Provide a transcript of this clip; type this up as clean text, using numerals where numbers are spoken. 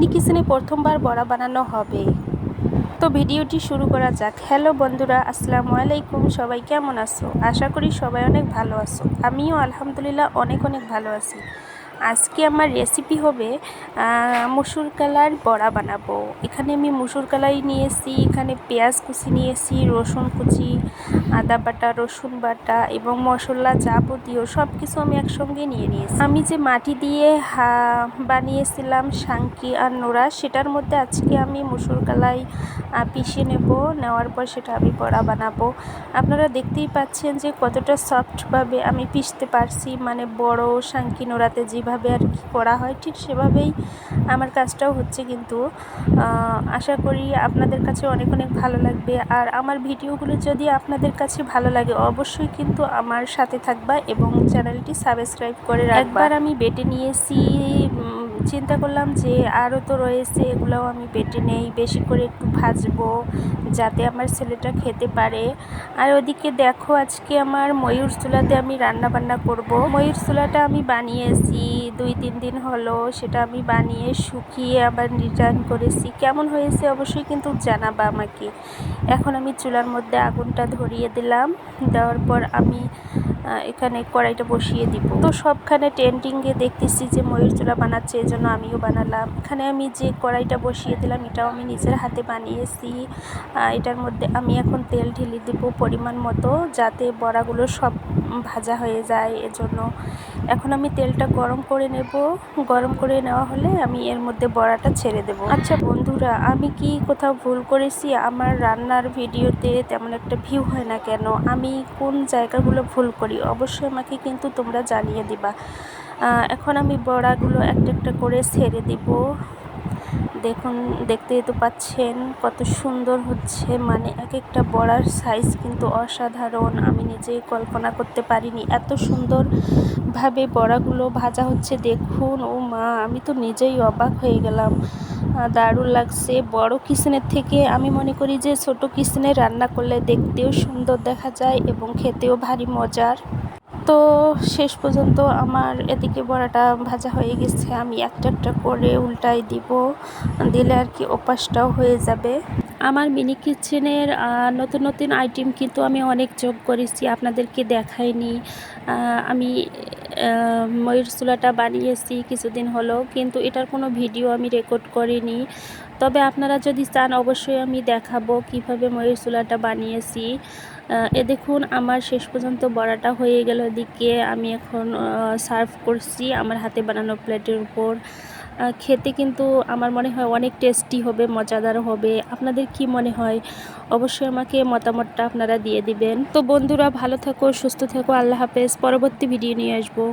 Mini কিচেনে প্রথমবার বড়া বানানো হবে। তো ভিডিওটি শুরু করা যাক। হ্যালো বন্ধুরা, আসসালামু আলাইকুম। সবাই কেমন আছো? আশা করি সবাই অনেক ভালো আছো। আমিও আলহামদুলিল্লাহ অনেক ভালো আছি। আজকে আমার রেসিপি হবে মসুর কলাইর বড়া বানাবো। এখানে আমি মসুর কলাই নিয়েছি, এখানে পেঁয়াজ কুচি নিয়েছি, রসুন কুচি, আদা বাটা, রসুন বাটা এবং মশলা যাবতীয় সব কিছু আমি একসঙ্গে নিয়ে নিয়েছি। আমি যে মাটি দিয়ে বানিয়েছিলাম শাঙ্কি আর নোড়া, সেটার মধ্যে আজকে আমি মসুর কলাই পিষে নেওয়ার পর সেটা আমি বড়া বানাবো। আপনারা দেখতেই পাচ্ছেন যে কতটা সফটভাবে আমি পিষতে পারছি, মানে বড় শাঙ্কি নোড়াতে যেভাবে আর কি করা হয় ঠিক সেভাবেই আমার কাজটাও হচ্ছে। কিন্তু আশা করি আপনাদের কাছে অনেক ভালো লাগবে। আর আমার ভিডিওগুলো যদি আপনাদের কাছে ভালো লাগে অবশ্যই কিন্তু আমার সাথে থাকবা এবং চ্যানেলটি সাবস্ক্রাইব করে রাখবা। একবার আমি বেটে নিয়েছি, চিন্তা করলাম যে আরও তো রয়েছে, এগুলোও আমি বেটে নেই, বেশি করে একটু ভাজবো যাতে আমার ছেলেটা খেতে পারে। আর ওদিকে দেখো আজকে আমার ময়ূর চুলাতে আমি রান্না বান্না করব। ময়ূর চুলাটা আমি বানিয়েছি 2-3 দিন হলো, সেটা আমি বানিয়ে শুকিয়ে আবার রিটার্ন করেছি। কেমন হয়েছে অবশ্যই কিন্তু জানাবা আমাকে। এখন আমি চুলার মধ্যে আগুনটা ধরিয়ে দিলাম, দেওয়ার পর আমি এখানে কড়াইটা বসিয়ে দিব। তো সবখানে ট্রেন্ডিংয়ে দেখতেছি যে ময়ূর চুলা বানাচ্ছে, এই জন্য আমিও বানালাম। এখানে আমি যে কড়াইটা বসিয়ে দিলাম এটাও আমি নিজের হাতে বানিয়েছি। এটার মধ্যে আমি এখন তেল ঢেলে দেব পরিমাণ মতো, যাতে বড়াগুলো সব ভাজা হয়ে যায়। এজন্য এখন আমি তেলটা গরম করে নেব। গরম করে নেওয়া হলে আমি এর মধ্যে বড়াটা ছেড়ে দেব। আচ্ছা বন্ধুরা, আমি কি কোথাও ভুল করেছি? আমার রান্নার ভিডিওতে তেমন একটা ভিউ হয় না কেন? আমি কোন জায়গাগুলো ভুল করি অবশ্যই আমাকে কিন্তু তোমরা জানিয়ে দিবা। এখন আমি বড়াগুলো একটা একটা করে ছেড়ে দিব। দেখুন, দেখতেই তো পাচ্ছেন কত সুন্দর হচ্ছে, মানে এক একটা বড়ার সাইজ কিন্তু অসাধারণ। আমি নিজেই কল্পনা করতে পারিনি এত সুন্দরভাবে বড়াগুলো ভাজা হচ্ছে। দেখুন, ও মা, আমি তো নিজেই অবাক হয়ে গেলাম। দারুণ লাগছে। বড় কিচেনের থেকে আমি মনে করি যে ছোট কিচেনে রান্না করলে দেখতেও সুন্দর দেখা যায় এবং খেতেও ভারী মজার। তো শেষ পর্যন্ত আমার এদিকে বড়াটা ভাজা হয়ে গেছে। আমি একটা একটা করে উল্টাই দিব, দিলে আর কি ওপাশটাও হয়ে যাবে। আমার মিনি কিচেনের নতুন নতুন আইটেম কিন্তু আমি অনেক যোগ করেছি, আপনাদেরকে দেখাইনি। আমি ময়ূর চুলাটা বানিয়েছি কিছুদিন হলো, কিন্তু এটার কোনো ভিডিও আমি রেকর্ড করিনি। তবে আপনারা যদি চান অবশ্যই আমি দেখাবো কিভাবে ময়ূর চুলাটা বানিয়েছি। দেখুন আমার শেষ পর্যন্ত বড়াটা হয়ে গেল। এদিকে আমি এখন সার্ভ করছি আমার হাতে বানানো প্লেটের উপর। খেতে কিন্তু আমার মনে হয় অনেক টেস্টি হবে, মজাদার হবে। আপনাদের কি মনে হয় অবশ্যই আমাকে মতামতটা আপনারা দিয়ে দিবেন। তো বন্ধুরা, ভালো থেকো, সুস্থ থেকো, আল্লাহ হাফেজ। পরবর্তী ভিডিও নিয়ে আসবো।